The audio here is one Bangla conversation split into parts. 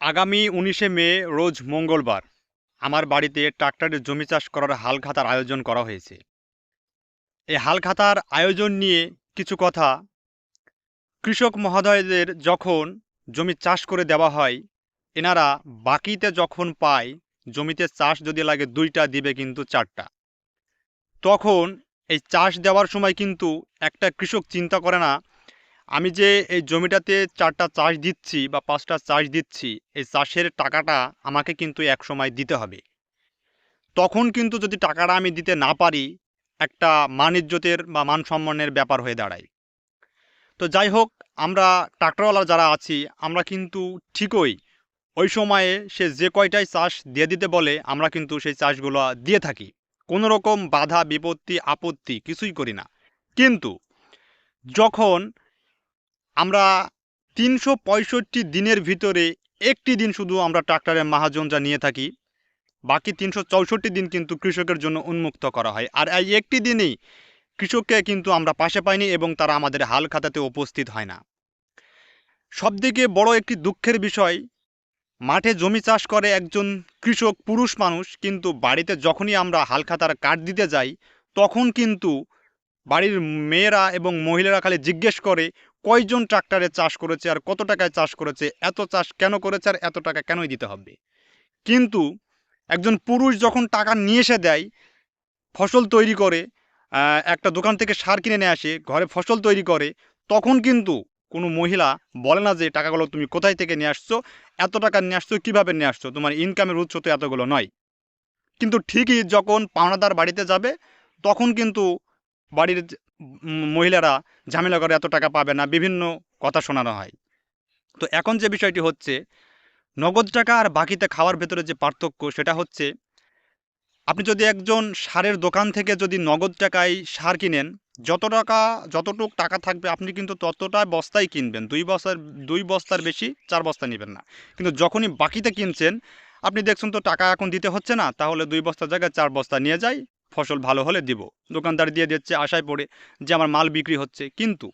আগামী ১৯শে মে রোজ মঙ্গলবার আমার বাড়িতে ট্রাক্টরের জমি চাষ করার হালখাতার আয়োজন করা হয়েছে। এই হালখাতার আয়োজন নিয়ে কিছু কথা। কৃষক মহোদয়দের যখন জমি চাষ করে দেওয়া হয়, এনারা বাকিতে যখন পায়, জমিতে চাষ যদি লাগে ২টা দিবে কিন্তু ৪টা। তখন এই চাষ দেওয়ার সময় কিন্তু একটা কৃষক চিন্তা করে না, আমি যে এই জমিটাতে ৪টা চাষ দিচ্ছি বা ৫টা চাষ দিচ্ছি, এই চাষের টাকাটা আমাকে কিন্তু একসময় দিতে হবে। তখন কিন্তু যদি টাকাটা আমি দিতে না পারি, একটা মান ইজ্জতের বা মান সম্মানের ব্যাপার হয়ে দাঁড়ায়। তো যাই হোক, আমরা ট্রাক্টরওয়ালা যারা আছি, আমরা কিন্তু ঠিকই ওই সময়ে সে যে কয়টাই চাষ দিয়ে দিতে বলে, আমরা কিন্তু সেই চাষগুলো দিয়ে থাকি। কোনো রকম বাধা বিপত্তি আপত্তি কিছুই করি না। কিন্তু যখন আমরা ৩৬৫ দিনের ভিতরে একটি দিন শুধু আমরা ট্রাক্টরের মাহাজনটা নিয়ে থাকি, বাকি ৩৬৪ দিন কিন্তু কৃষকের জন্য উন্মুক্ত করা হয়। আর এই একটি দিনেই কৃষককে কিন্তু আমরা পাশে পাইনি এবং তারা আমাদের হাল খাতাতে উপস্থিত হয় না। সবথেকে বড় একটি দুঃখের বিষয়, মাঠে জমি চাষ করে একজন কৃষক পুরুষ মানুষ, কিন্তু বাড়িতে যখনই আমরা হাল খাতার কার্ড দিতে যাই, তখন কিন্তু বাড়ির মেয়েরা এবং মহিলারা খালি জিজ্ঞেস করে কয়জন ট্রাক্টরে চাষ করেছে আর কত টাকায় চাষ করেছে, এত চাষ কেন করেছে আর এত টাকা কেনই দিতে হবে। কিন্তু একজন পুরুষ যখন টাকা নিয়ে এসে দেয়, ফসল তৈরি করে, একটা দোকান থেকে সার কিনে নিয়ে আসে, ঘরে ফসল তৈরি করে, তখন কিন্তু কোনো মহিলা বলে না যে টাকাগুলো তুমি কোথায় থেকে নিয়ে আসছো, এত টাকা নিয়ে আসছো, কীভাবে নিয়ে আসছো, তোমার ইনকামের উৎস তো এতগুলো নয়। কিন্তু ঠিকই যখন পাওনাদার বাড়িতে যাবে, তখন কিন্তু বাড়ির মহিলারা ঝামেলা করে, এত টাকা পাবে না, বিভিন্ন কথা শোনানো হয়। তো এখন যে বিষয়টি হচ্ছে, নগদ টাকা আর বাকিতে খাওয়ার ভেতরে যে পার্থক্য, সেটা হচ্ছে আপনি যদি একজন সারের দোকান থেকে যদি নগদ টাকায় সার কিনেন, যতটুক টাকা থাকবে আপনি কিন্তু ততটা বস্তাই কিনবেন, ২ বস্তার বেশি ৪ বস্তা নেবেন না। কিন্তু যখনই বাকিতে কিনছেন, আপনি দেখছেন তো টাকা এখন দিতে হচ্ছে না, তাহলে ২ বস্তার জায়গায় ৪ বস্তা নিয়ে যাই, ফসল ভালো হলে দিব। দোকানদার দিয়ে দিচ্ছে আশায় পড়ে যে আমার মাল বিক্রি হচ্ছে। কিন্তু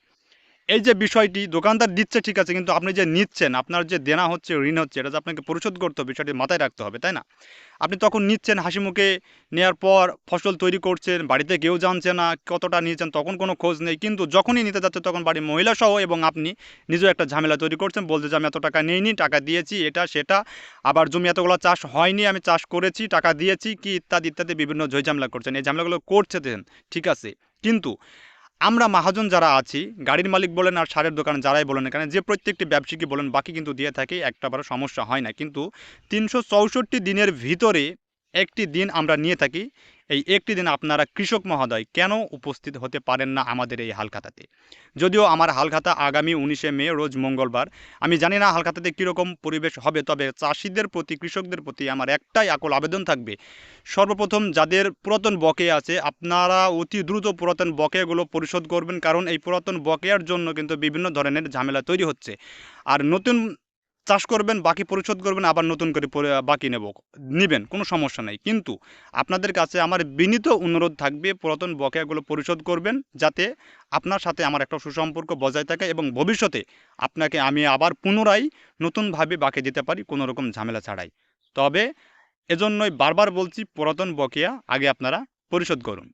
এই যে বিষয়টি, দোকানদার দিচ্ছে ঠিক আছে, কিন্তু আপনি যে নিচ্ছেন, আপনার যে দেনা হচ্ছে, ঋণ হচ্ছে, এটা যে আপনাকে পরিশোধ করতে হবে, বিষয়টি মাথায় রাখতে হবে, তাই না? আপনি তখন নিচ্ছেন হাসি মুখে, নেওয়ার পর ফসল তৈরি করছেন, বাড়িতে কেউ জানছে না কতটা নিয়েছেন, তখন কোনো খোঁজ নেই। কিন্তু যখনই নিতে যাচ্ছে, তখন বাড়ির মহিলাসহ এবং আপনি নিজেও একটা ঝামেলা তৈরি করছেন, বলছে যে আমি এত টাকা নিইনি, টাকা দিয়েছি, এটা সেটা, আবার জমি এতগুলো চাষ হয়নি, আমি চাষ করেছি, টাকা দিয়েছি, কি ইত্যাদি ইত্যাদি বিভিন্ন ঝামেলা করছেন। এই ঝামেলাগুলো করছেন ঠিক আছে, কিন্তু আমরা মহাজন যারা আছি, গাড়ির মালিক বলেন আর সারের দোকান যারাই বলেন, এখানে যে প্রত্যেকটি ব্যবসায়ীকে বলেন, বাকি কিন্তু দিয়ে থাকে, একটা বড় সমস্যা হয় না। কিন্তু ৩৬৪ দিনের ভিতরে একটি দিন আমরা নিয়ে থাকি। এই একটি দিন আপনারা কৃষক মহোদয় কেন উপস্থিত হতে পারেন না আমাদের এই হালখাতাতে? যদিও আমার হালখাতা আগামী ১৯শে মে রোজ মঙ্গলবার। আমি জানি না হালখাতাতে কীরকম পরিবেশ হবে, তবে চাষিদের প্রতি, কৃষকদের প্রতি আমার একটাই আকুল আবেদন থাকবে। সর্বপ্রথম যাদের পুরাতন বকেয়া আছে, আপনারা অতি দ্রুত পুরাতন বকেয়াগুলো পরিশোধ করবেন, কারণ এই পুরাতন বকেয়ার জন্য কিন্তু বিভিন্ন ধরনের ঝামেলা তৈরি হচ্ছে। আর নতুন চাষ করবেন, বাকি পরিশোধ করবেন, আবার নতুন করে বাকি নেবেন, কোনো সমস্যা নেই। কিন্তু আপনাদের কাছে আমার বিনীত অনুরোধ থাকবে, পুরাতন বকেয়াগুলো পরিশোধ করবেন, যাতে আপনার সাথে আমার একটা সুসম্পর্ক বজায় থাকে এবং ভবিষ্যতে আপনাকে আমি আবার পুনরায় নতুনভাবে বাকি দিতে পারি, কোনো রকম ঝামেলা ছাড়াই। তবে এজন্যই বারবার বলছি, পুরাতন বকেয়া আগে আপনারা পরিশোধ করুন।